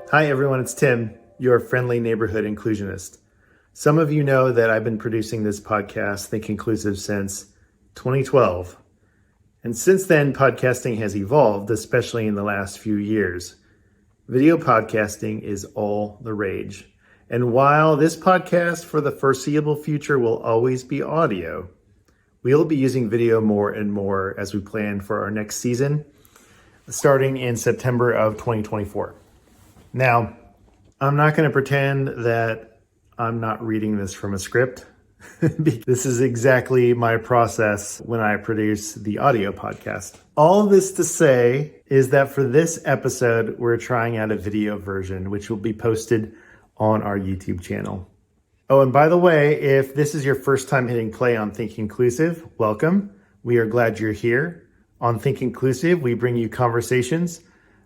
Hi, everyone. It's Tim, your friendly neighborhood inclusionist. Some of you know that I've been producing this podcast, Think Inclusive, since 2012. And since then, podcasting has evolved, especially in the last few years. Video podcasting is all the rage. And while this podcast for the foreseeable future will always be audio, we'll be using video more and more as we plan for our next season, starting in September of 2024. Now, I'm not going to pretend that I'm not reading this from a script. This is exactly my process when I produce the audio podcast. All of this to say is that for this episode, we're trying out a video version, which will be posted on our YouTube channel. Oh, and by the way, if this is your first time hitting play on Think Inclusive, welcome. We are glad you're here. On Think Inclusive, we bring you conversations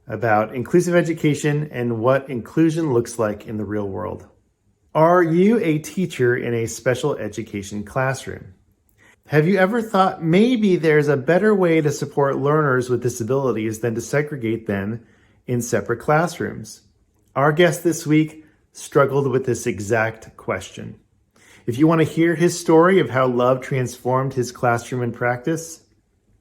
about inclusive education and what inclusion looks like in the real world. Are you a teacher in a special education classroom? Have you ever thought maybe there's a better way to support learners with disabilities than to segregate them in separate classrooms? Our guest this week struggled with this exact question. If you want to hear his story of how love transformed his classroom and practice,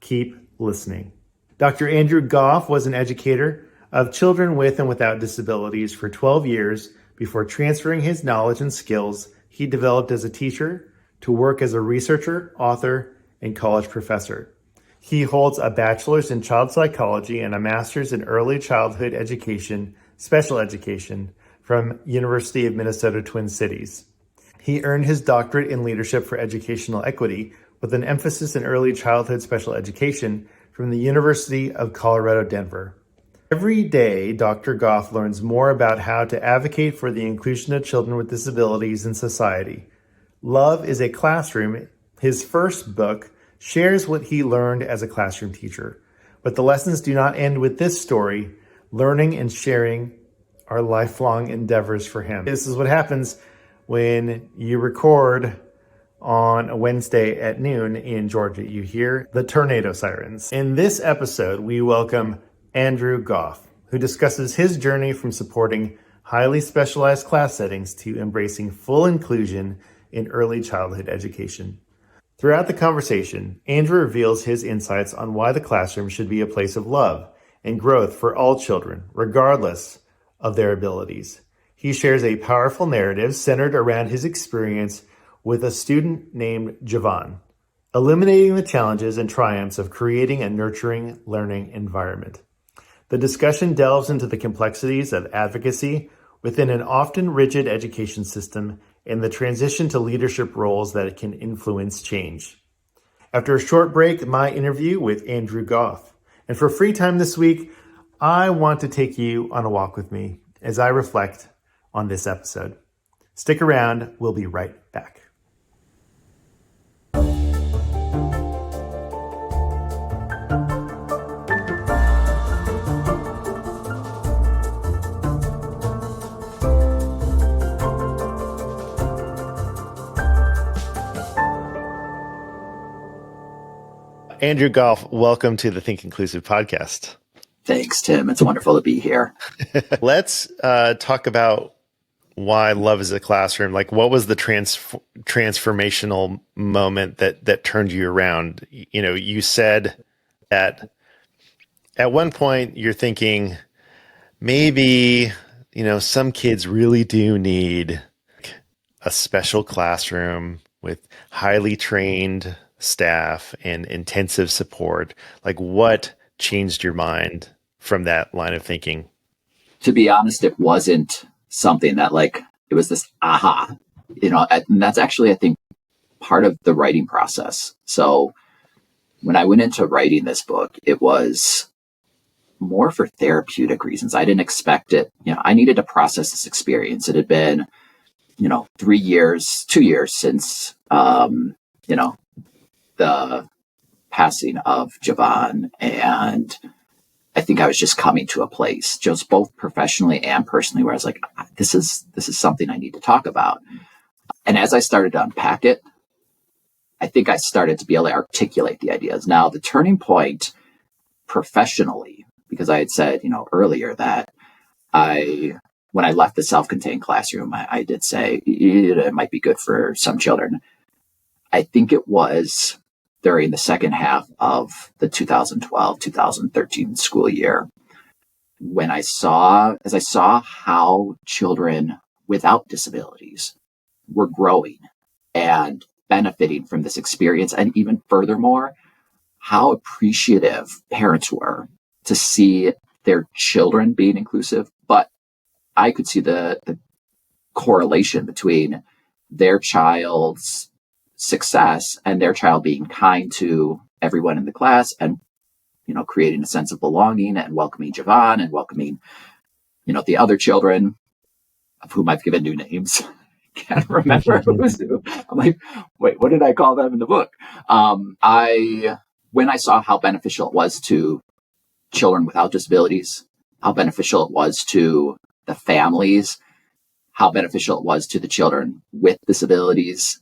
keep listening. Dr. Andrew Goff was an educator of children with and without disabilities for 12 years before transferring his knowledge and skills he developed as a teacher to work as a researcher, author, and college professor. He holds a bachelor's in child psychology and a master's in early childhood education, special education from University of Minnesota Twin Cities. He earned his doctorate in leadership for educational equity with an emphasis in early childhood special education from the University of Colorado, Denver. Every day, Dr. Goff learns more about how to advocate for the inclusion of children with disabilities in society. Love is a Classroom, his first book, shares what he learned as a classroom teacher. But the lessons do not end with this story. Learning and sharing are lifelong endeavors for him. This is what happens when you record on a Wednesday at noon in Georgia. You hear the tornado sirens. In this episode, we welcome Andrew Goff, who discusses his journey from supporting highly specialized class settings to embracing full inclusion in early childhood education. Throughout the conversation, Andrew reveals his insights on why the classroom should be a place of love and growth for all children, regardless of their abilities. He shares a powerful narrative centered around his experience with a student named Javon, illuminating the challenges and triumphs of creating a nurturing learning environment. The discussion delves into the complexities of advocacy within an often rigid education system and the transition to leadership roles that can influence change. After a short break, my interview with Andrew Goff. And for free time this week, I want to take you on a walk with me as I reflect on this episode. Stick around, we'll be right back. Andrew Goff, welcome to the Think Inclusive podcast. Thanks, Tim. It's wonderful to be here. Let's talk about why love is a classroom. Like, what was the transformational moment that turned you around? You know, you said that at one point you're thinking maybe, some kids really do need a special classroom with highly trained staff and intensive support. Like, what changed your mind from that line of thinking? To be honest, it wasn't something that it was this aha, and that's actually, I think, part of the writing process. So when I went into writing this book, it was more for therapeutic reasons. I didn't expect it. I needed to process this experience. It had been, 2 years since, the passing of Javon. And I think I was just coming to a place, just both professionally and personally, where I was like, this is something I need to talk about. And as I started to unpack it, I think I started to be able to articulate the ideas. Now, the turning point professionally, because I had said, earlier that I when I left the self-contained classroom, I did say it might be good for some children. I think it was during the second half of the 2012-2013 school year when as I saw how children without disabilities were growing and benefiting from this experience. And even furthermore, how appreciative parents were to see their children being inclusive. But I could see the correlation between their child's success and their child being kind to everyone in the class and, creating a sense of belonging and welcoming Javon and welcoming, the other children of whom I've given new names. Can't remember who's who. I'm like, wait, what did I call them in the book? When I saw how beneficial it was to children without disabilities, how beneficial it was to the families, how beneficial it was to the children with disabilities,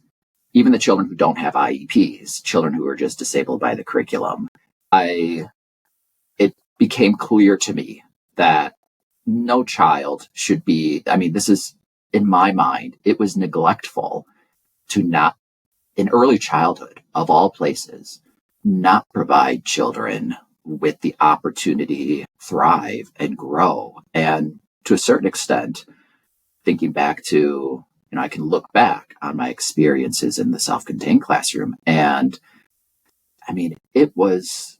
even the children who don't have IEPs, children who are just disabled by the curriculum. It became clear to me that no child should be, this is, in my mind, it was neglectful to not, in early childhood, of all places, not provide children with the opportunity to thrive and grow. And to a certain extent, thinking back to, I can look back on my experiences in the self-contained classroom. And it was,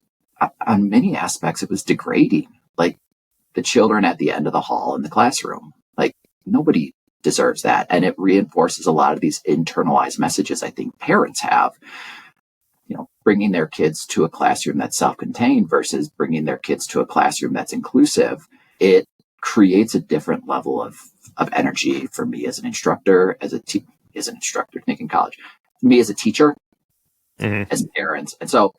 on many aspects, it was degrading. Like the children at the end of the hall in the classroom, like nobody deserves that. And it reinforces a lot of these internalized messages I think parents have, bringing their kids to a classroom that's self-contained versus bringing their kids to a classroom that's inclusive. It creates a different level of energy for me as an instructor, as an instructor thinking college, me as a teacher, as parents. And so,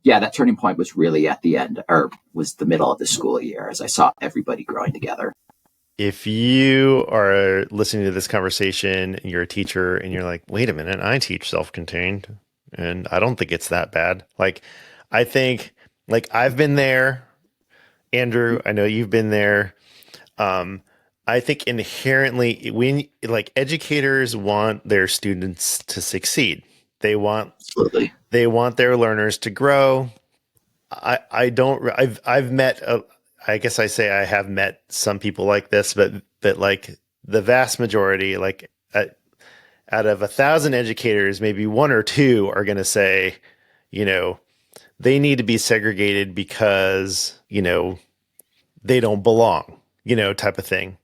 yeah, that turning point was really at the end, or was the middle of the school year, as I saw everybody growing together. If you are listening to this conversation and you're a teacher and you're like, wait a minute, I teach self-contained and I don't think it's that bad. Like, I think, like, I've been there. Andrew, I know you've been there. I think inherently, educators want their students to succeed. Absolutely. They want their learners to grow. I've met, I guess I say I have met some people like this, but like the vast majority, like out of 1,000 educators, maybe one or two are going to say, they need to be segregated because, they don't belong, type of thing.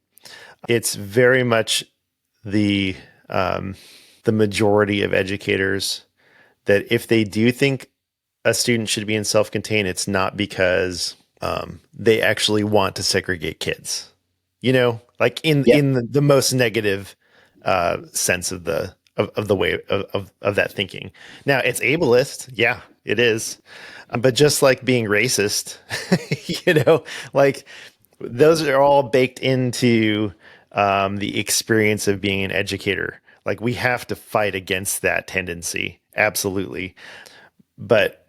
It's very much the majority of educators that if they do think a student should be in self-contained, it's not because they actually want to segregate kids, like in the most negative sense of the way of that thinking. Now, it's ableist. Yeah, it is. But just like being racist, like those are all baked into the experience of being an educator. Like we have to fight against that tendency. Absolutely. But,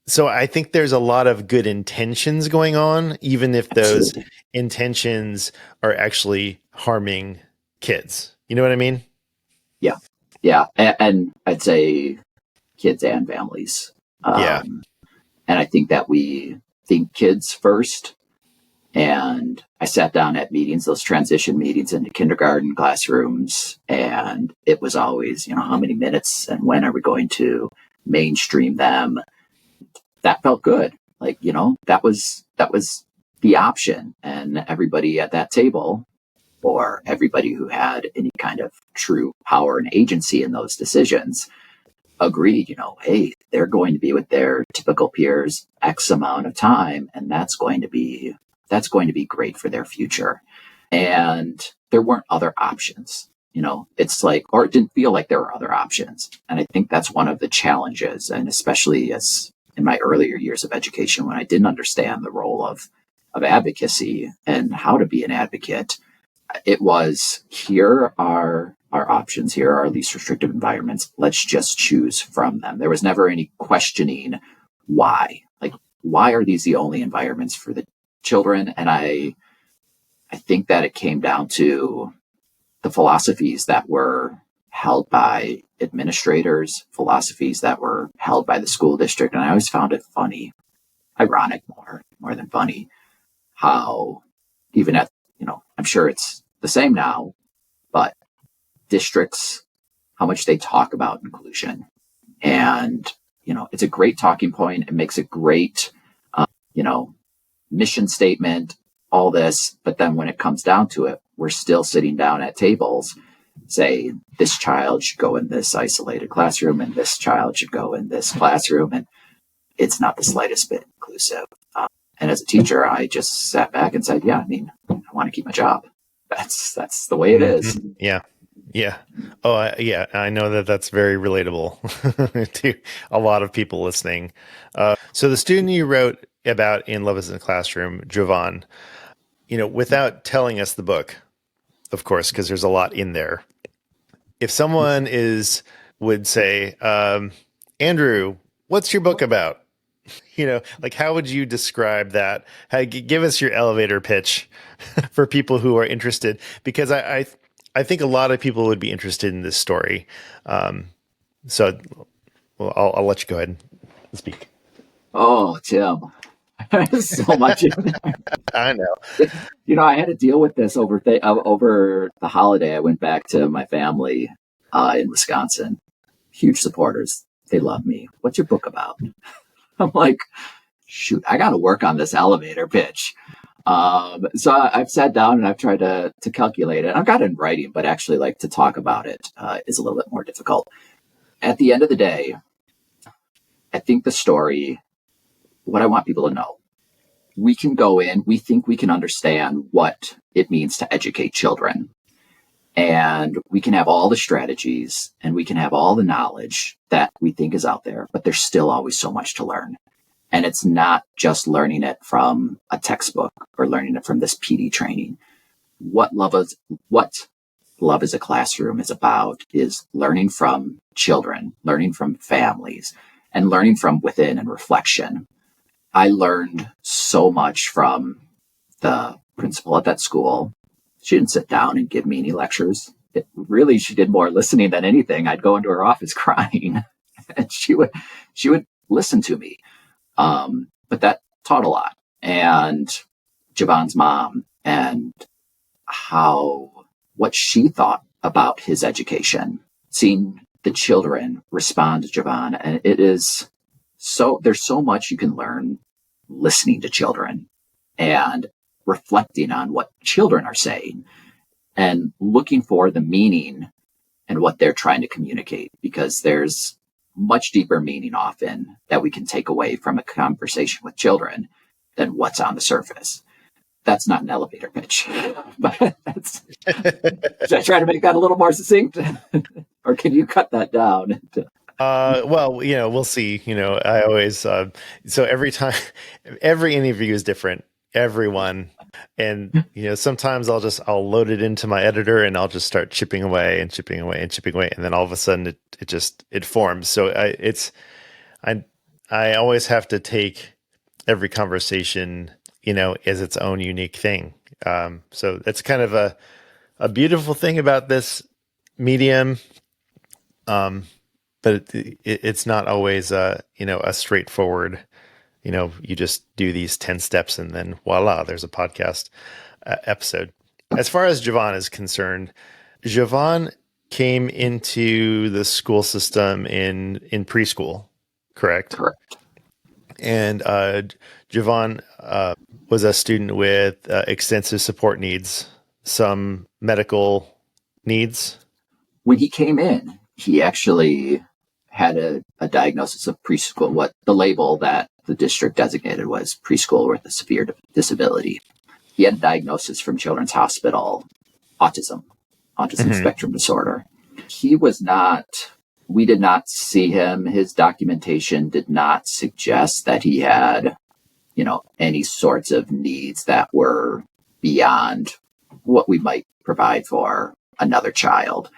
so I think there's a lot of good intentions going on, even if those Absolutely. intentions are actually harming kids. You know what I mean? Yeah. Yeah. And I'd say kids and families. Yeah. And I think that we think kids first. And I sat down at meetings, those transition meetings into kindergarten classrooms. And it was always, how many minutes and when are we going to mainstream them? That felt good. Like, that was the option. And everybody at that table, or everybody who had any kind of true power and agency in those decisions, agreed, hey, they're going to be with their typical peers X amount of time, and that's going to be great for their future. And there weren't other options. It's like, or it didn't feel like there were other options. And I think that's one of the challenges. And especially as in my earlier years of education, when I didn't understand the role of advocacy and how to be an advocate, it was, here are our options. Here are our least restrictive environments. Let's just choose from them. There was never any questioning why. Like, why are these the only environments for the children? And I think that it came down to the philosophies that were held by administrators, philosophies that were held by the school district. And I always found it funny, ironic more than funny, how even at, I'm sure it's the same now, but districts, how much they talk about inclusion. And, it's a great talking point. It makes a great, mission statement, all this. But then when it comes down to it, we're still sitting down at tables, say this child should go in this isolated classroom and this child should go in this classroom. And it's not the slightest bit inclusive. And as a teacher, I just sat back and said, I want to keep my job. That's the way it is. Yeah. Yeah. Oh, I know that that's very relatable to a lot of people listening. So the student you wrote about in Love is in the Classroom, Javon, without telling us the book, of course, because there's a lot in there. If someone would say, Andrew, what's your book about? How would you describe that? Give us your elevator pitch for people who are interested, because I think a lot of people would be interested in this story. So I'll let you go ahead and speak. Oh, Tim, there's so much in there. I know. I had to deal with this over the holiday. I went back to my family in Wisconsin. Huge supporters. They love me. What's your book about? I'm like, shoot, I got to work on this elevator pitch. So I've sat down and I've tried to calculate it. I've got it in writing, but actually to talk about it is a little bit more difficult. At the end of the day, I think the story, what I want people to know, we can go in, we think we can understand what it means to educate children. And we can have all the strategies and we can have all the knowledge that we think is out there, but there's still always so much to learn. And it's not just learning it from a textbook or learning it from this PD training. What Love is a Classroom is about is learning from children, learning from families, and learning from within and reflection. I learned so much from the principal at that school. She didn't sit down and give me any lectures. She did more listening than anything. I'd go into her office crying and she would listen to me. But that taught a lot. And Javon's mom and what she thought about his education, seeing the children respond to Javon. And there's so much you can learn listening to children and reflecting on what children are saying and looking for the meaning and what they're trying to communicate, because there's much deeper meaning often that we can take away from a conversation with children than what's on the surface. That's not an elevator pitch, but should I try to make that a little more succinct or can you cut that down? Well, we'll see. I always, so every interview is different, everyone. And, sometimes I'll load it into my editor and I'll just start chipping away. And then all of a sudden it forms. So I always have to take every conversation, as its own unique thing. So that's kind of a beautiful thing about this medium. But it's not always a straightforward, you just do these 10 steps and then voila, there's a podcast episode. As far as Javon is concerned, Javon came into the school system in preschool, correct? Correct. And Javon was a student with extensive support needs, some medical needs. When he came in, he actually had a diagnosis of preschool, what the label that the district designated was preschool with a severe disability. He had a diagnosis from Children's Hospital, autism spectrum disorder. We did not see him. His documentation did not suggest that he had, any sorts of needs that were beyond what we might provide for another child.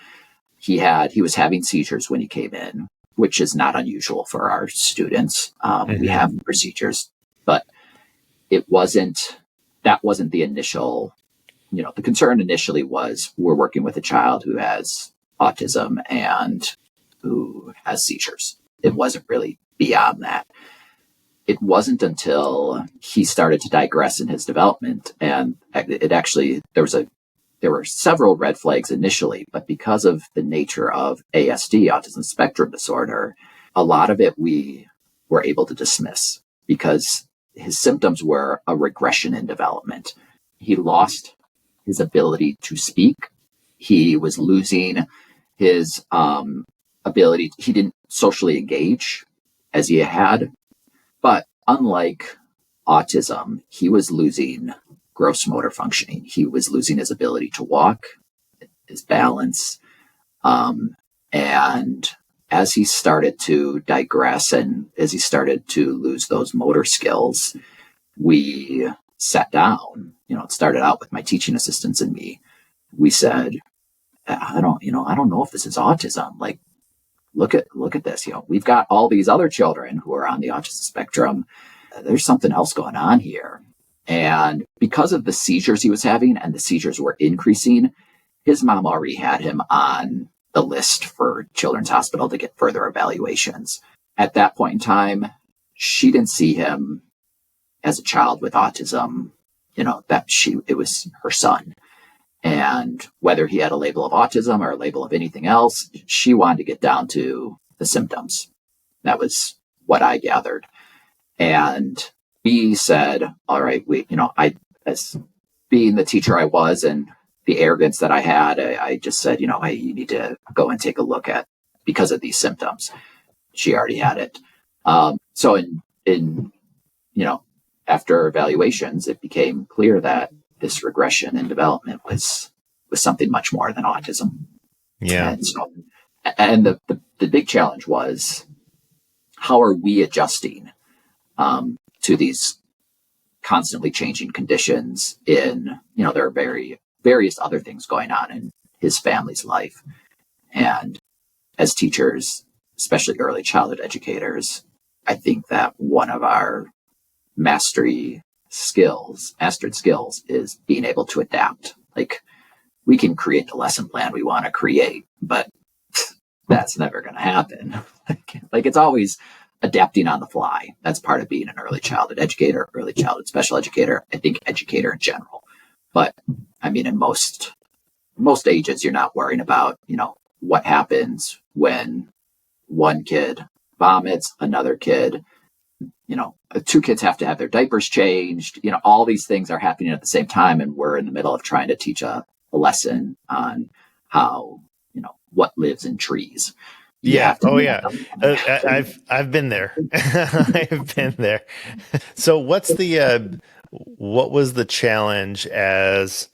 He was having seizures when he came in, which is not unusual for our students. We have procedures, but that wasn't the initial the concern initially was we're working with a child who has autism and who has seizures. It wasn't really beyond that. It wasn't until he started to digress in his development, and it actually, there were several red flags initially, but because of the nature of ASD, autism spectrum disorder, a lot of it we were able to dismiss because his symptoms were a regression in development. He lost his ability to speak. He was losing his ability. He didn't socially engage as he had. But unlike autism, he was losing gross motor functioning. He was losing his ability to walk, his balance. And as he started to digress and as he started to lose those motor skills, we sat down. It started out with my teaching assistants and me. We said, I don't know if this is autism. Like, look at this. We've got all these other children who are on the autism spectrum. There's something else going on here. And because of the seizures he was having and the seizures were increasing, his mom already had him on the list for Children's Hospital to get further evaluations. At that point in time, she didn't see him as a child with autism, it was her son. And whether he had a label of autism or a label of anything else, she wanted to get down to the symptoms. That was what I gathered. And we said, all right, as being the teacher I was and the arrogance that I had, I just said, you need to go and take a look at, because of these symptoms. She already had it. So after evaluations, it became clear that this regression in development was something much more than autism. Yeah. And the big challenge was, how are we adjusting to these constantly changing conditions there are various other things going on in his family's life. And as teachers, especially early childhood educators, I think that one of our mastered skills is being able to adapt. Like, we can create the lesson plan we want to create, but that's never going to happen. Like, it's always adapting on the fly. That's part of being an early childhood educator, early childhood special educator, I think educator in general. But I mean, in most ages, you're not worrying about, what happens when one kid vomits, another kid, two kids have to have their diapers changed. All these things are happening at the same time. And we're in the middle of trying to teach a lesson on how, what lives in trees. Yeah. Oh, yeah. I've been there. I've been there. So what was the challenge as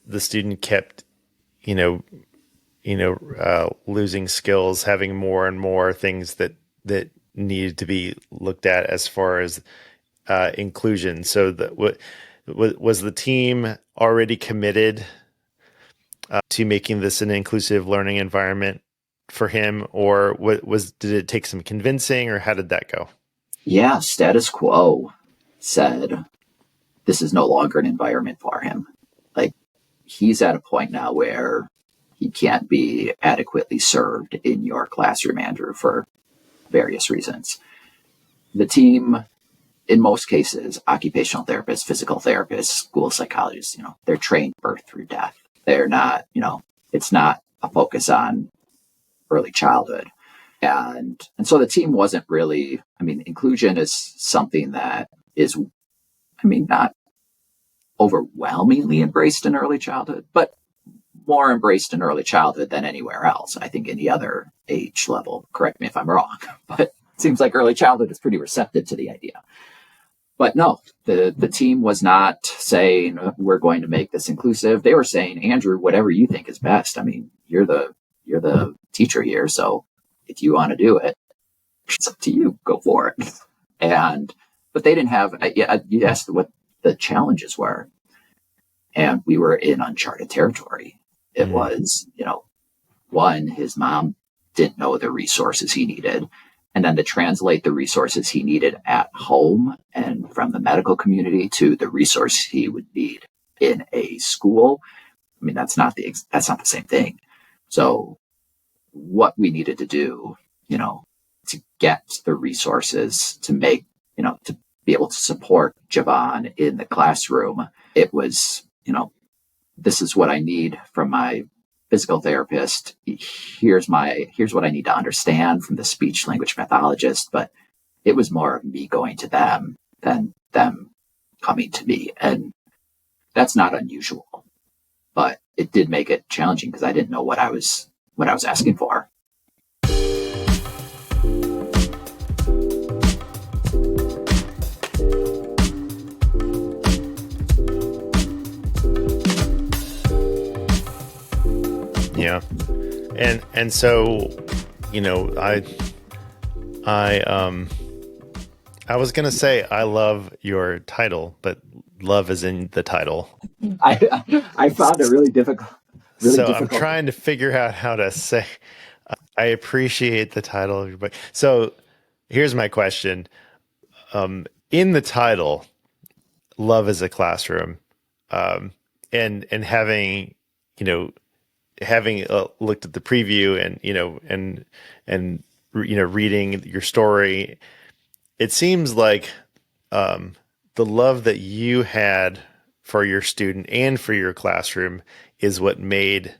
the student kept, losing skills, having more and more things that needed to be looked at as far as inclusion? So was the team already committed to making this an inclusive learning environment for him, or did it take some convincing, or how did that go? Yeah, status quo said this is no longer an environment for him. Like, he's at a point now where he can't be adequately served in your classroom, Andrew, for various reasons. The team, in most cases, occupational therapists, physical therapists, school psychologists, they're trained birth through death. They're not, it's not a focus on early childhood. And so the team wasn't really, inclusion is something that is, not overwhelmingly embraced in early childhood, but more embraced in early childhood than anywhere else. I think any other age level, correct me if I'm wrong, but it seems like early childhood is pretty receptive to the idea. But no, the team was not saying we're going to make this inclusive. They were saying, Andrew, whatever you think is best. You're the teacher here, so if you want to do it, it's up to you. Go for it. But they didn't have. You asked what the challenges were, and we were in uncharted territory. It was, one, his mom didn't know the resources he needed. And then to translate the resources he needed at home and from the medical community to the resource he would need in a school, I mean, that's not the same thing. So what we needed to do, to get the resources to make, to be able to support Javon in the classroom, it was, this is what I need from my physical therapist. Here's what I need to understand from the speech language pathologist. But it was more of me going to them than them coming to me. And that's not unusual, but it did make it challenging because I didn't know what I was asking for. Yeah. And so, I was going to say, I love your title, but love is in the title. I found it really difficult. I'm trying to figure out how to say, I appreciate the title of your book. So here's my question. In the title, love is a classroom, and having, having looked at the preview and reading your story, it seems like the love that you had for your student and for your classroom is what made,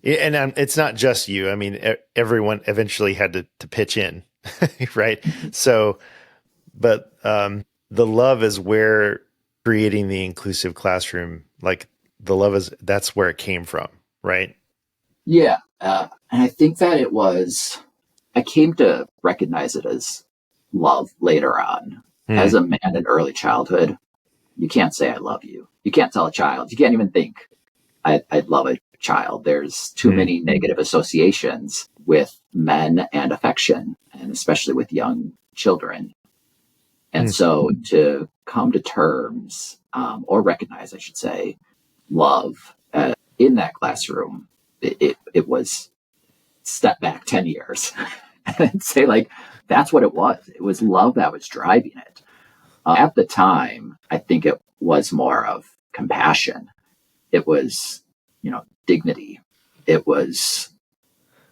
and it's not just you. I mean, everyone eventually had to pitch in, right? So, but the love is where creating the inclusive classroom, like the love that's where it came from, right? Yeah. And I think that I came to recognize it as love later on. As a man in early childhood, you can't say I love you. You can't tell a child. You can't even think I'd love a child. There's too many negative associations with men and affection, and especially with young children. And so to come to terms, or recognize, I should say, love in that classroom, it was step back 10 years and say, like, that's what it was. It was love that was driving it. At the time, I think it was more of compassion. It was, dignity. It was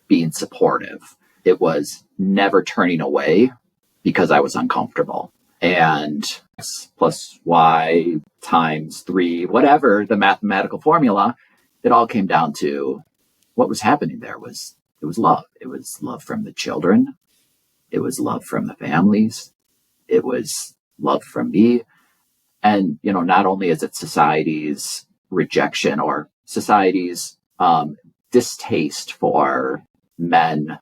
being supportive. It was never turning away because I was uncomfortable. And X plus Y times 3, whatever the mathematical formula, it all came down to what was happening there it was love. It was love from the children. It was love from the families. It was love from me. And, not only is it society's rejection or society's distaste for men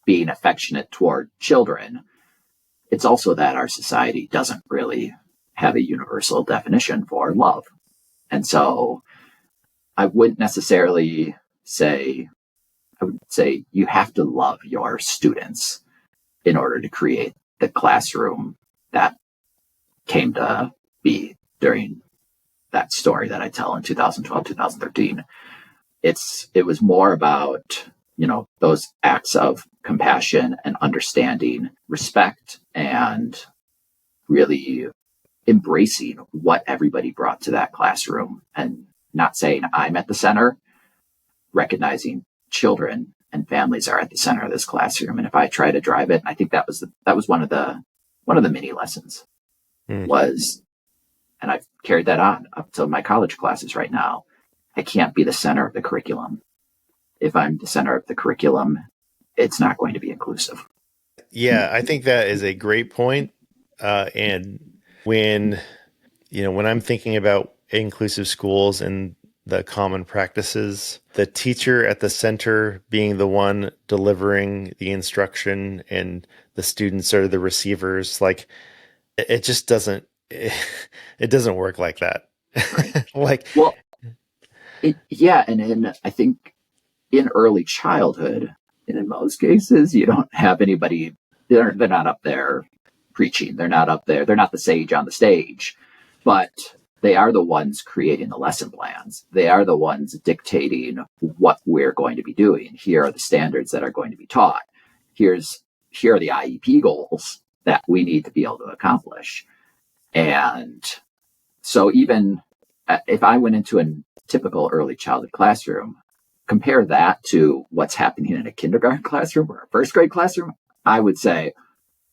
being affectionate toward children, it's also that our society doesn't really have a universal definition for love. And so I wouldn't necessarily say, I would say you have to love your students in order to create the classroom that came to be during that story that I tell in 2012, 2013. It was more about, those acts of compassion and understanding, respect, and really embracing what everybody brought to that classroom and not saying I'm at the center, recognizing children and families are at the center of this classroom. And if I try to drive it, I think that was one of the mini lessons was, and I've carried that on up to my college classes right now. I can't be the center of the curriculum. If I'm the center of the curriculum, it's not going to be inclusive. Yeah, I think that is a great point. And when I'm thinking about inclusive schools and the common practices, the teacher at the center being the one delivering the instruction and the students are the receivers, like it just doesn't, it doesn't work like that. Right. And I think in early childhood, and in most cases, you don't have anybody, they're not up there preaching. They're not up there. They're not the sage on the stage, but they are the ones creating the lesson plans. They are the ones dictating what we're going to be doing. Here are the standards that are going to be taught. Here are the IEP goals that we need to be able to accomplish. And so even if I went into a typical early childhood classroom, compare that to what's happening in a kindergarten classroom or a first grade classroom, I would say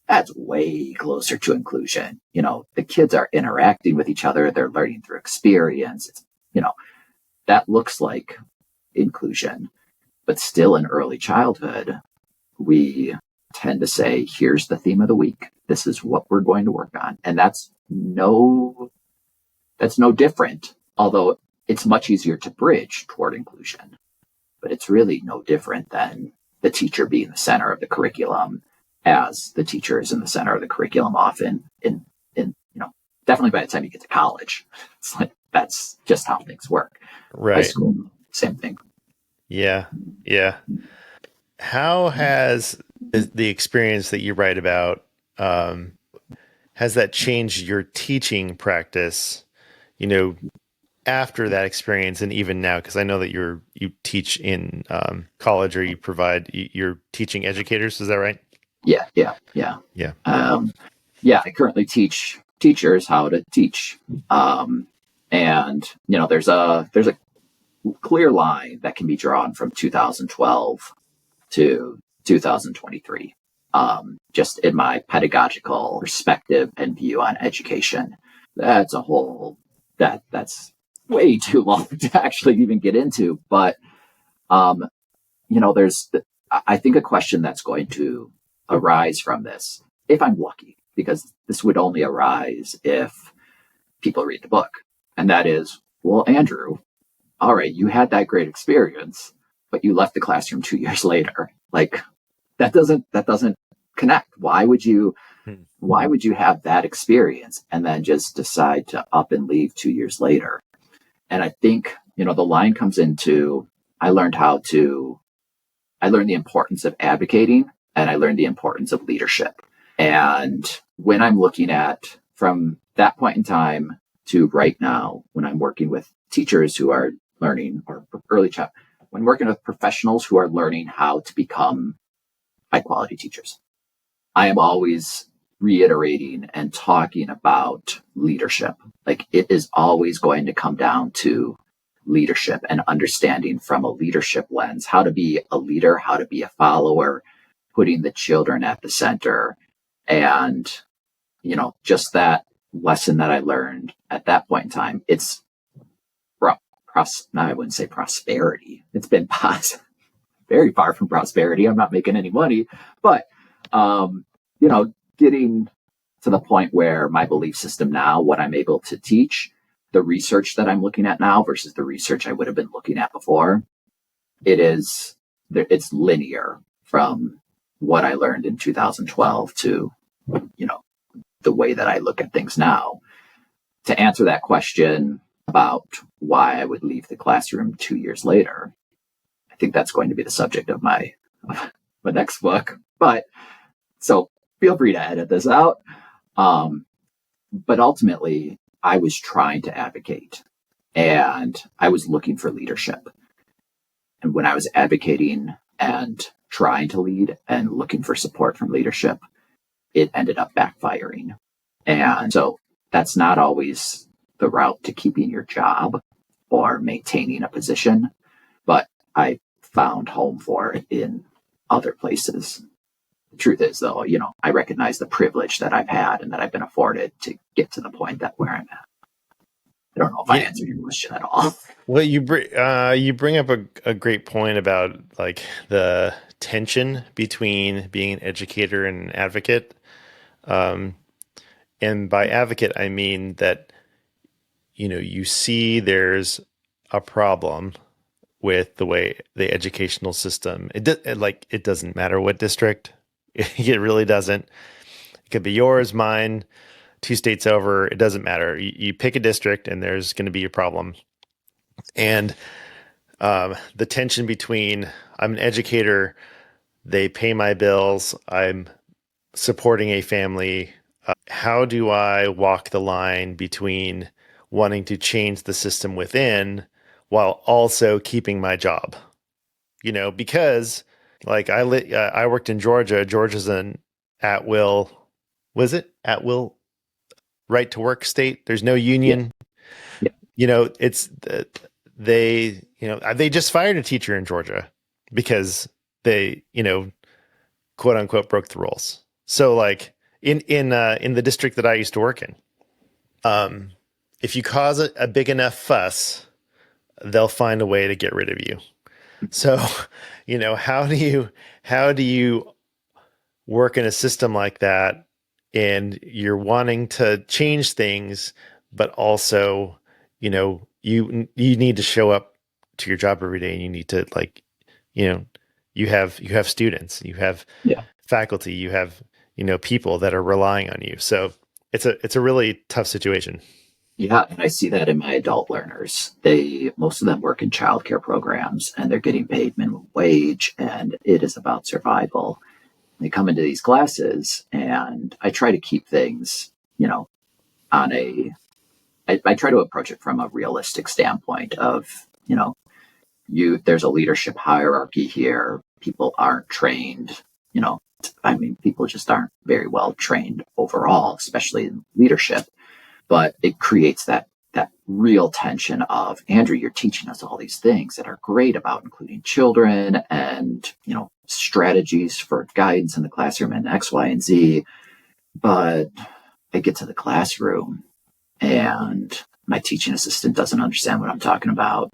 that's way closer to inclusion. The kids are interacting with each other. They're learning through experience. That looks like inclusion, but still in early childhood, we tend to say, here's the theme of the week. This is what we're going to work on. And that's no different, although it's much easier to bridge toward inclusion, but it's really no different than the teacher being the center of the curriculum, as the teacher is in the center of the curriculum often in definitely by the time you get to college. It's like, that's just how things work. Right. High school, same thing. Yeah. How has the experience that you write about, has that changed your teaching practice, after that experience and even now? Because I know that you teach in college, or you're teaching educators. Is that right? Yeah. I currently teach teachers how to teach. And there's a clear line that can be drawn from 2012 to 2023. Just in my pedagogical perspective and view on education. That's that's way too long to actually even get into. But, there's, I think, a question that's going to arise from this, if I'm lucky, because this would only arise if people read the book. And that is, well, Andrew, all right, you had that great experience, but you left the classroom 2 years later. Like, that doesn't connect. Why would you have that experience and then just decide to up and leave 2 years later? And I think, the line comes into, I learned the importance of advocating, and I learned the importance of leadership. And when I'm looking at, from that point in time to right now, when I'm working with teachers who are learning, or early child, when working with professionals who are learning how to become high quality teachers, I am always reiterating and talking about leadership. Like, it is always going to come down to leadership and understanding from a leadership lens, how to be a leader, how to be a follower, putting the children at the center. And, just that lesson that I learned at that point in time, it's, I wouldn't say prosperity. It's been very far from prosperity. I'm not making any money, but, getting to the point where my belief system now, what I'm able to teach, the research that I'm looking at now versus the research I would have been looking at before, it's linear from what I learned in 2012 to, the way that I look at things now. To answer that question about why I would leave the classroom 2 years later, I think that's going to be the subject of my next book. But so feel free to edit this out. But ultimately, I was trying to advocate, and I was looking for leadership. And when I was advocating and trying to lead and looking for support from leadership, it ended up backfiring. And so that's not always the route to keeping your job or maintaining a position, but I found home for it in other places. The truth is, though, I recognize the privilege that I've had and that I've been afforded to get to the point that where I'm at. I don't know if I answered your question at all. Well, you bring up a great point about, like, the tension between being an educator and an advocate. And by advocate, I mean that, you see there's a problem with the way the educational system, it doesn't matter what district, it really doesn't. It could be yours, mine, 2 states over. It doesn't matter. You pick a district and there's going to be a problem. And the tension between, I'm an educator, they pay my bills, I'm supporting a family. How do I walk the line between wanting to change the system within while also keeping my job? Because, like, I worked in Georgia. Georgia's an at-will, was it at-will right to work state? There's no union. Yeah. they just fired a teacher in Georgia because they, quote unquote, broke the rules. So like in the district that I used to work in, if you cause a big enough fuss, they'll find a way to get rid of you. So, how do you work in a system like that, and you're wanting to change things, but also, you need to show up to your job every day, and you need to you have students, you have Yeah. faculty, you have, people that are relying on you. So it's a really tough situation. Yeah, and I see that in my adult learners. Most of them work in childcare programs and they're getting paid minimum wage and it is about survival. They come into these classes and I try to keep things, on I try to approach it from a realistic standpoint of, there's a leadership hierarchy here. People aren't trained, people just aren't very well trained overall, especially in leadership. But it creates that real tension of, Andrew, you're teaching us all these things that are great about including children and, strategies for guidance in the classroom and X, Y, and Z. But I get to the classroom and my teaching assistant doesn't understand what I'm talking about.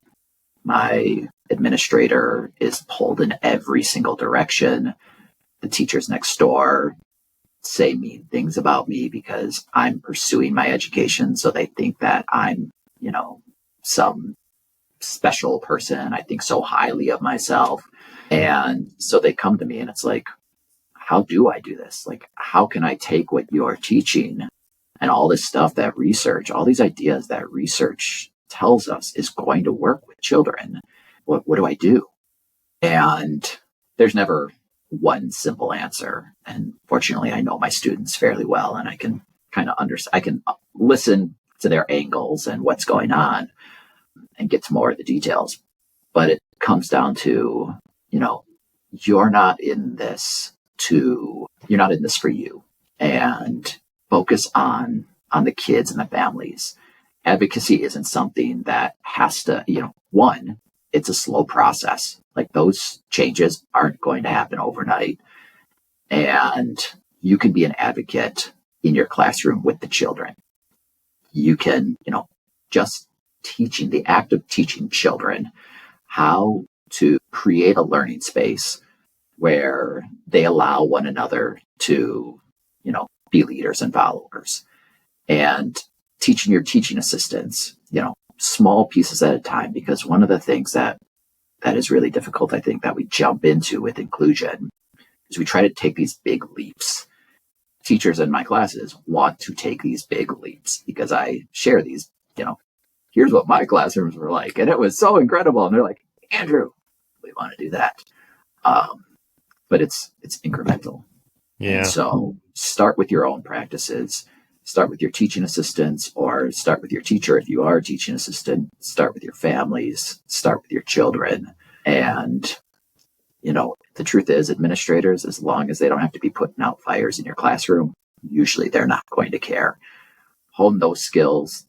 My administrator is pulled in every single direction. The teachers next door say mean things about me because I'm pursuing my education. So they think that I'm, some special person. I think so highly of myself. And so they come to me and it's like, how do I do this? Like, how can I take what you're teaching and all this stuff that research, all these ideas that research tells us is going to work with children? What do I do? And there's never one simple answer. And fortunately, I know my students fairly well and I can kind of I can listen to their angles and what's going on and get to more of the details. But it comes down to, you're not in this for you, and focus on the kids and the families. Advocacy isn't something that has to, one, it's a slow process. Like those changes aren't going to happen overnight. And you can be an advocate in your classroom with the children. You can, just the act of teaching children how to create a learning space where they allow one another to, be leaders and followers, and teaching your teaching assistants, small pieces at a time. Because one of the things that is really difficult, I think, that we jump into with inclusion is we try to take these big leaps. Teachers in my classes want to take these big leaps because I share these, here's what my classrooms were like. And it was so incredible. And they're like, Andrew, we want to do that. But it's incremental. Yeah. And so start with your own practices, start with your teaching assistants, or start with your teacher. If you are a teaching assistant, start with your families, start with your children. And, the truth is, administrators, as long as they don't have to be putting out fires in your classroom, usually they're not going to care. Hone those skills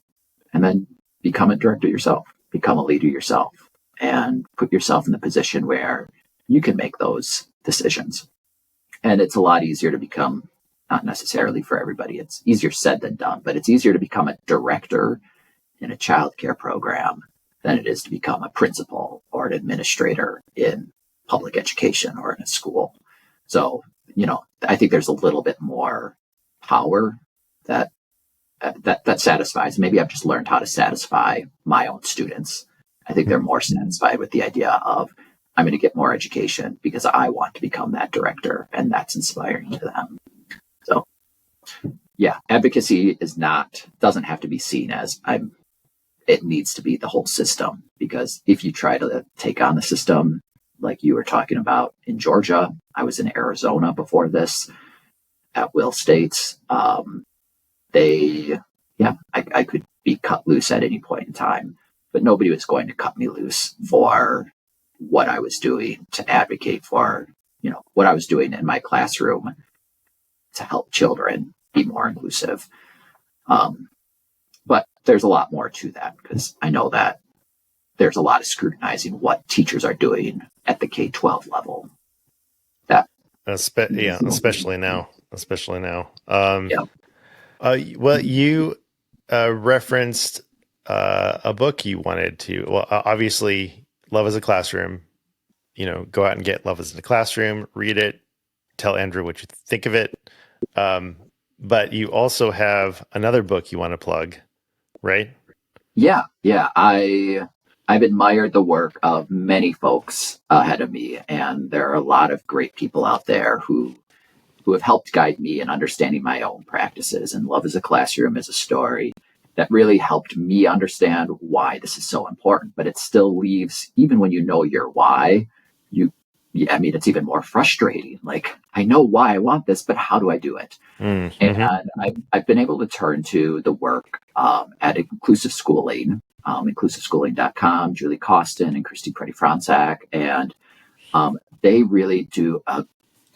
and then become a director yourself, become a leader yourself, and put yourself in the position where you can make those decisions. And it's a lot easier to become, not necessarily for everybody, it's easier said than done, but it's easier to become a director in a childcare program than it is to become a principal or an administrator in public education or in a school. So, I think there's a little bit more power that satisfies. Maybe I've just learned how to satisfy my own students. I think they're more satisfied with the idea of, I'm going to get more education because I want to become that director, and that's inspiring to them. So, yeah, advocacy doesn't have to be seen as it needs to be the whole system, because if you try to take on the system, like you were talking about in Georgia, I was in Arizona before this at Will States. I could be cut loose at any point in time, but nobody was going to cut me loose for what I was doing to advocate for, what I was doing in my classroom to help children be more inclusive. But there's a lot more to that, because I know that there's a lot of scrutinizing what teachers are doing at the K-12 level. That especially now. yeah. Well, you referenced a book you wanted to. Well, obviously, Love is a Classroom. Go out and get Love is in the Classroom, read it, tell Andrew what you think of it. But you also have another book you want to plug, right? Yeah. I've admired the work of many folks ahead of me, and there are a lot of great people out there who have helped guide me in understanding my own practices. And Love is a Classroom is a story that really helped me understand why this is so important. But it still leaves, even when you know your why, it's even more frustrating. Like, I know why I want this, but how do I do it? Mm-hmm. And I've been able to turn to the work at Inclusive Schooling, inclusiveschooling.com, Julie Costin and Christy Preddy-Franczak. And they really do a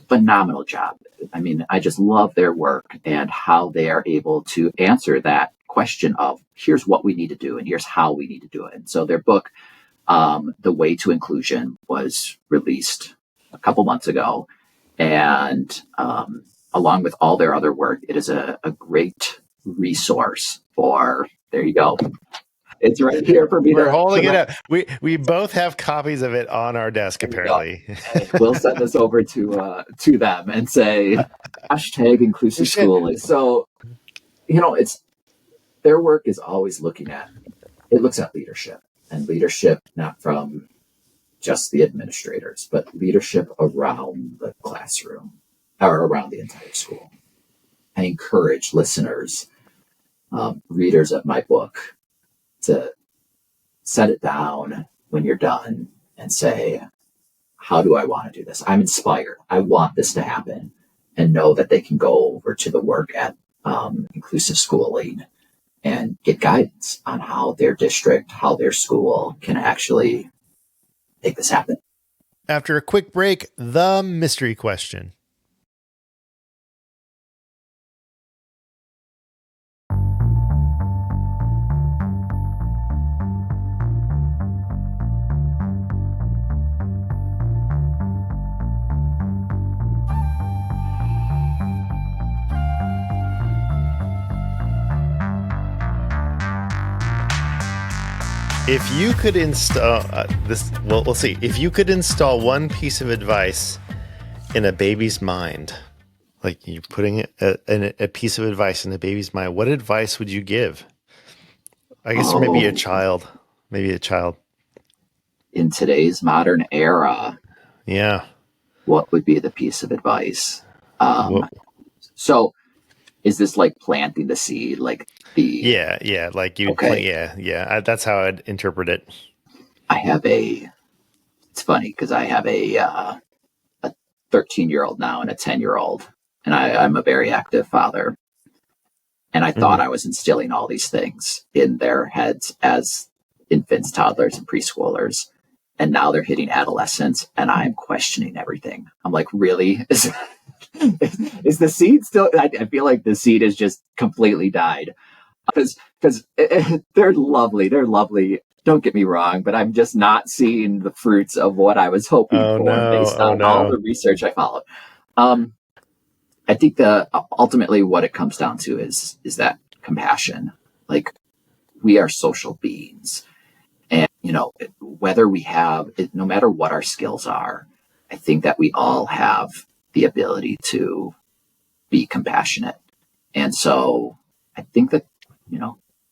phenomenal job. I mean, I just love their work and how they are able to answer that question of, here's what we need to do and here's how we need to do it. And so their book, The Way to Inclusion, was released a couple months ago. And along with all their other work, it is a great resource for, there you go. It's right here for me. We're holding it up. We both have copies of it on our desk, apparently. We'll send this over to them and say, hashtag inclusive schooling. So, it's their work is always looks at leadership, and leadership not from just the administrators, but leadership around the classroom or around the entire school. I encourage listeners, readers of my book, to set it down when you're done and say, how do I want to do this? I'm inspired. I want this to happen. And know that they can go over to the work at Inclusive Schooling and get guidance on how their district, how their school can actually make this happen. After a quick break, the mystery question. If you could install we'll see. If you could install one piece of advice in a baby's mind, like you're putting a piece of advice in a baby's mind, what advice would you give? I guess maybe a child. In today's modern era, yeah. What would be the piece of advice? So is this like planting the seed? Like yeah. Like you, okay. Yeah. That's how I'd interpret it. It's funny because I have a 13-year-old now and a 10-year-old, and I'm a very active father. And I thought I was instilling all these things in their heads as infants, toddlers, and preschoolers. And now they're hitting adolescence, and I'm questioning everything. I'm like, really? Is the seed still? I feel like the seed has just completely died. Because they're lovely. They're lovely. Don't get me wrong, but I'm just not seeing the fruits of what I was hoping for based on all the research I followed. I think ultimately what it comes down to is that compassion. Like, we are social beings. And, whether we have, no matter what our skills are, I think that we all have the ability to be compassionate. And so I think that,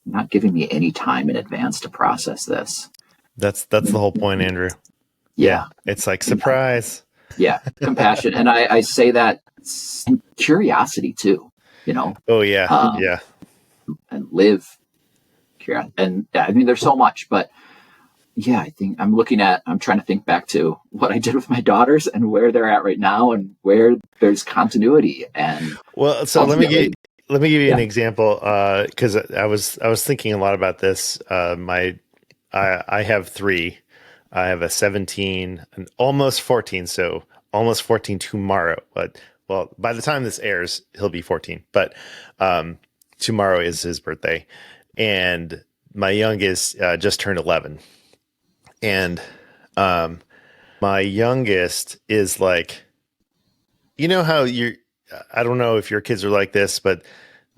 not giving me any time in advance to process this. That's the whole point, Andrew. Yeah. It's like, surprise. Yeah. Compassion. And I say that curiosity too, Oh yeah. Yeah. And live curiosity. And I mean, there's so much, but yeah, I think I'm trying to think back to what I did with my daughters and where they're at right now and where there's continuity. And well, so let me give you an example. Cause I was thinking a lot about this. I have 3, I have a 17 and almost 14. So almost 14 tomorrow, but well, by the time this airs, he'll be 14, but, tomorrow is his birthday. and my youngest just turned 11. And my youngest is like, you know how I don't know if your kids are like this, but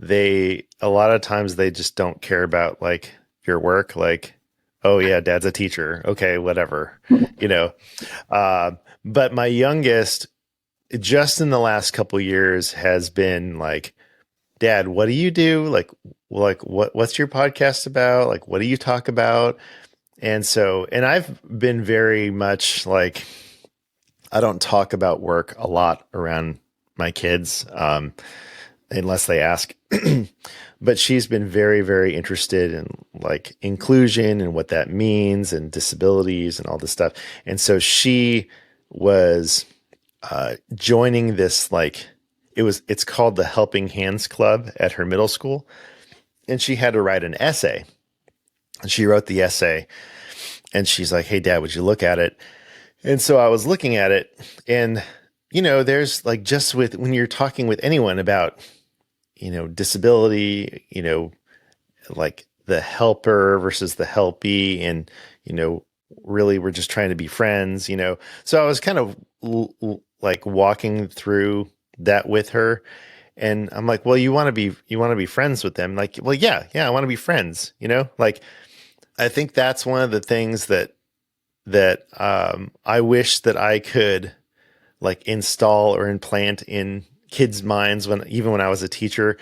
a lot of times they just don't care about like your work. Like, oh yeah, dad's a teacher. Okay, whatever, you know. Uh, but my youngest, just in the last couple years, has been like, Dad, what do you do? Like what's your podcast about? Like, what do you talk about? And I've been very much like, I don't talk about work a lot around my kids, unless they ask. But she's been very, very interested in like inclusion and what that means and disabilities and all this stuff. And so she was joining this, like, it's called the Helping Hands Club at her middle school. And she had to write an essay. And she wrote the essay and she's like, hey, Dad, would you look at it? And so I was looking at it, and, you know, there's like, just with, when you're talking with anyone about, you know, disability, you know, like the helper versus the helpee, and, you know, really we're just trying to be friends, you know? So I was kind of like walking through that with her, and I'm like, well, you want to be friends with them? Like, well, yeah, I want to be friends, you know? Like, I think that's one of the things that I wish that I could like install or implant in kids' minds even when I was a teacher,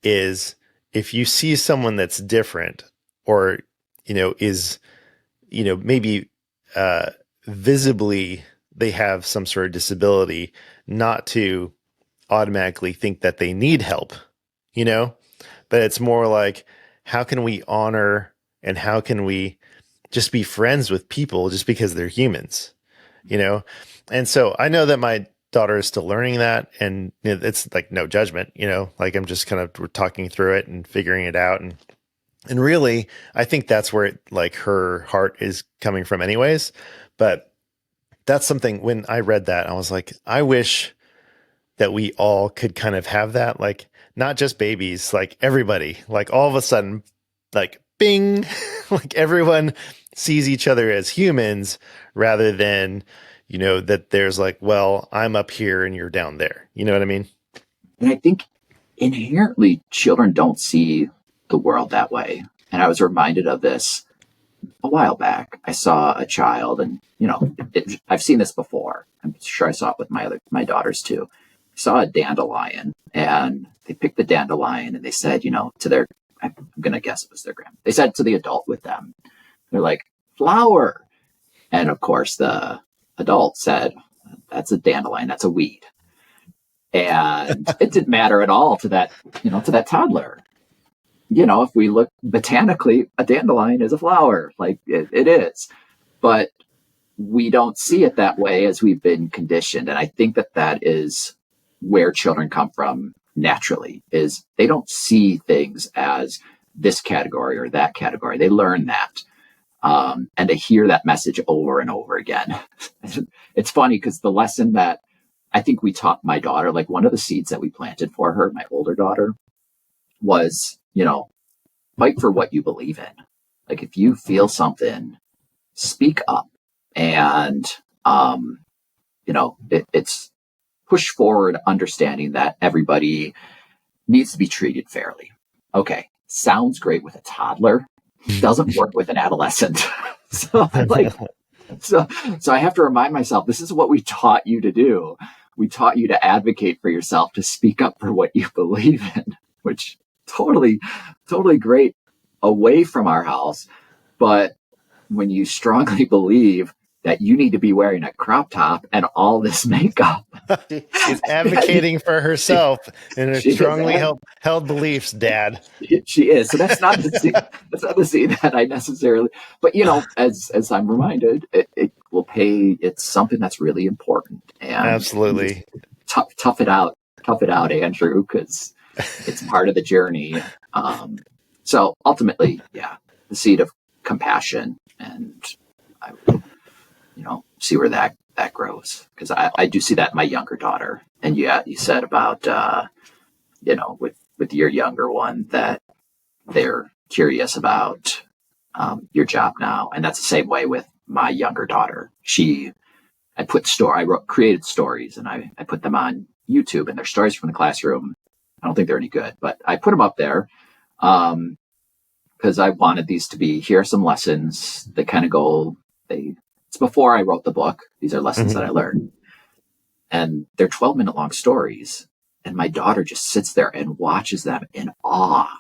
is if you see someone that's different, or, you know, is, you know, maybe visibly they have some sort of disability, not to automatically think that they need help, you know, but it's more like, how can we honor and how can we just be friends with people just because they're humans, you know? And so I know that my daughter is still learning that, and it's like no judgment, you know, like I'm just kind of talking through it and figuring it out. And really, I think that's where like her heart is coming from anyways. But that's something, when I read that, I was like, I wish that we all could kind of have that, like not just babies, like everybody, like all of a sudden, like bing, like everyone sees each other as humans, rather than, you know, that there's like, well, I'm up here and you're down there. You know what I mean? And I think inherently children don't see the world that way. And I was reminded of this a while back. I saw a child, and, you know, I've seen this before. I'm sure I saw it with my daughters too. I saw a dandelion, and they picked the dandelion and they said, you know, I'm going to guess it was their grandma. They said to the adult with them, they're like, flower. And of course the adult said, that's a dandelion, that's a weed. And it didn't matter at all to that, you know, to that toddler. You know, if we look botanically, a dandelion is a flower, like it is. But we don't see it that way as we've been conditioned. And I think that is where children come from naturally, is they don't see things as this category or that category. They learn that. And to hear that message over and over again. It's funny because the lesson that I think we taught my daughter, like one of the seeds that we planted for her, my older daughter, was, you know, fight for what you believe in. Like if you feel something, speak up. And, you know, it's push forward, understanding that everybody needs to be treated fairly. Okay, sounds great with a toddler, doesn't work with an adolescent. So I have to remind myself, this is what we taught you to do. We taught you to advocate for yourself, to speak up for what you believe in, which totally great away from our house. But when you strongly believe that you need to be wearing a crop top and all this makeup. She's advocating for herself and her strongly held beliefs, Dad. She is. So that's not the scene that I necessarily, but, you know, as I'm reminded, it will pay. It's something that's really important. And absolutely tough it out, Andrew, because it's part of the journey. So ultimately, yeah, the seed of compassion, and I will, you know, see where that grows, because I do see that in my younger daughter. And yeah, you said about you know, with your younger one, that they're curious about your job now. And that's the same way with my younger daughter. Created stories, and I put them on YouTube, and they're stories from the classroom. I don't think they're any good, but I put them up there because I wanted these to be, here are some lessons that kind of it's before I wrote the book. These are lessons that I learned. And they're 12-minute long stories. And my daughter just sits there and watches them in awe.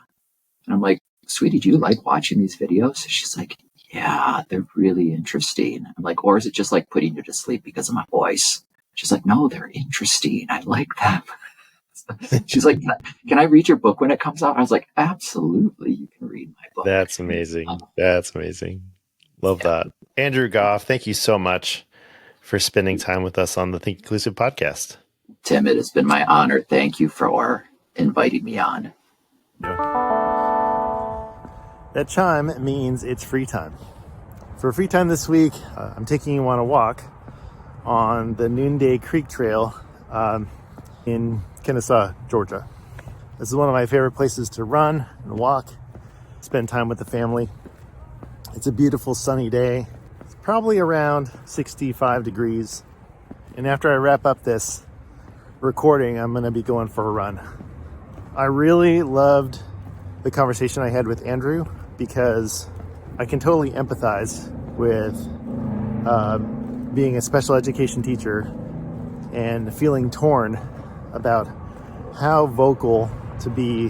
And I'm like, sweetie, do you like watching these videos? She's like, yeah, they're really interesting. I'm like, or is it just like putting you to sleep because of my voice? She's like, no, they're interesting. I like them. She's like, can I read your book when it comes out? I was like, absolutely, you can read my book. That's amazing. That's amazing. Love that. Andrew Goff, thank you so much for spending time with us on the Think Inclusive podcast. Tim, it has been my honor. Thank you for inviting me on. That chime means it's free time. For free time this week, I'm taking you on a walk on the Noonday Creek Trail in Kennesaw, Georgia. This is one of my favorite places to run and walk, spend time with the family. It's a beautiful sunny day. It's probably around 65 degrees. And after I wrap up this recording, I'm going to be going for a run. I really loved the conversation I had with Andrew because I can totally empathize with being a special education teacher and feeling torn about how vocal to be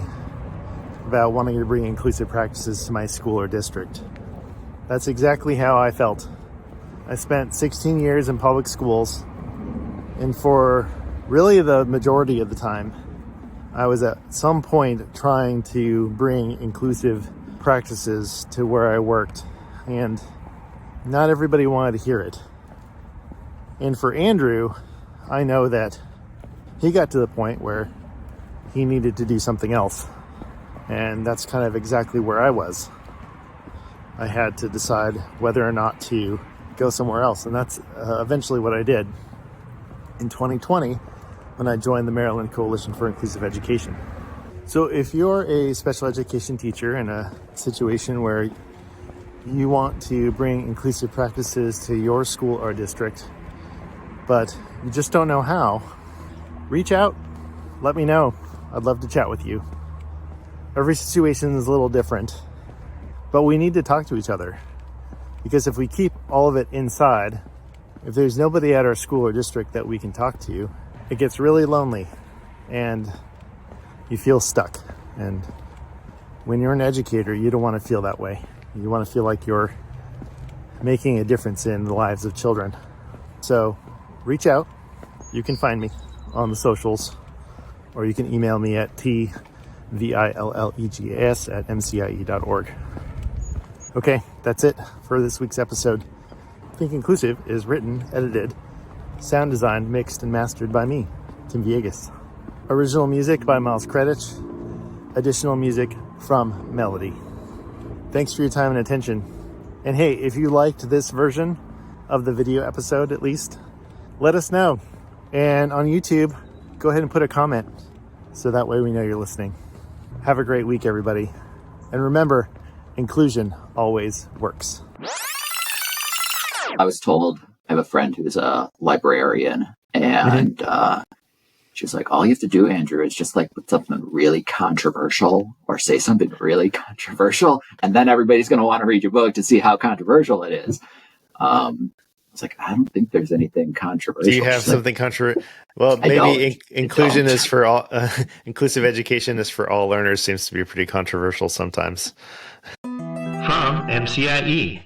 about wanting to bring inclusive practices to my school or district. That's exactly how I felt. I spent 16 years in public schools, and for really the majority of the time, I was at some point trying to bring inclusive practices to where I worked, and not everybody wanted to hear it. And for Andrew, I know that he got to the point where he needed to do something else. And that's kind of exactly where I was. I had to decide whether or not to go somewhere else. And that's eventually what I did in 2020 when I joined the Maryland Coalition for Inclusive Education. So if you're a special education teacher in a situation where you want to bring inclusive practices to your school or district, but you just don't know how, reach out, let me know. I'd love to chat with you. Every situation is a little different, but we need to talk to each other, because if we keep all of it inside, if there's nobody at our school or district that we can talk to, it gets really lonely and you feel stuck. And when you're an educator, you don't want to feel that way. You want to feel like you're making a difference in the lives of children. So reach out. You can find me on the socials, or you can email me at tvillegas@mcie.org. Okay, that's it for this week's episode. Think Inclusive is written, edited, sound designed, mixed, and mastered by me, Tim Villegas. Original music by Miles Credich. Additional music from Melody. Thanks for your time and attention. And hey, if you liked this version of the video episode, at least, let us know. And on YouTube, go ahead and put a comment so that way we know you're listening. Have a great week, everybody. And remember, inclusion always works. I was told, I have a friend who's a librarian, and she was like, all you have to do, Andrew, is just like put something really controversial or say something really controversial, and then everybody's going to want to read your book to see how controversial it is. I was like, I don't think there's anything controversial. Do you have something controversial? Well, maybe inclusion is for all. Inclusive education is for all learners seems to be pretty controversial sometimes. From MCIE.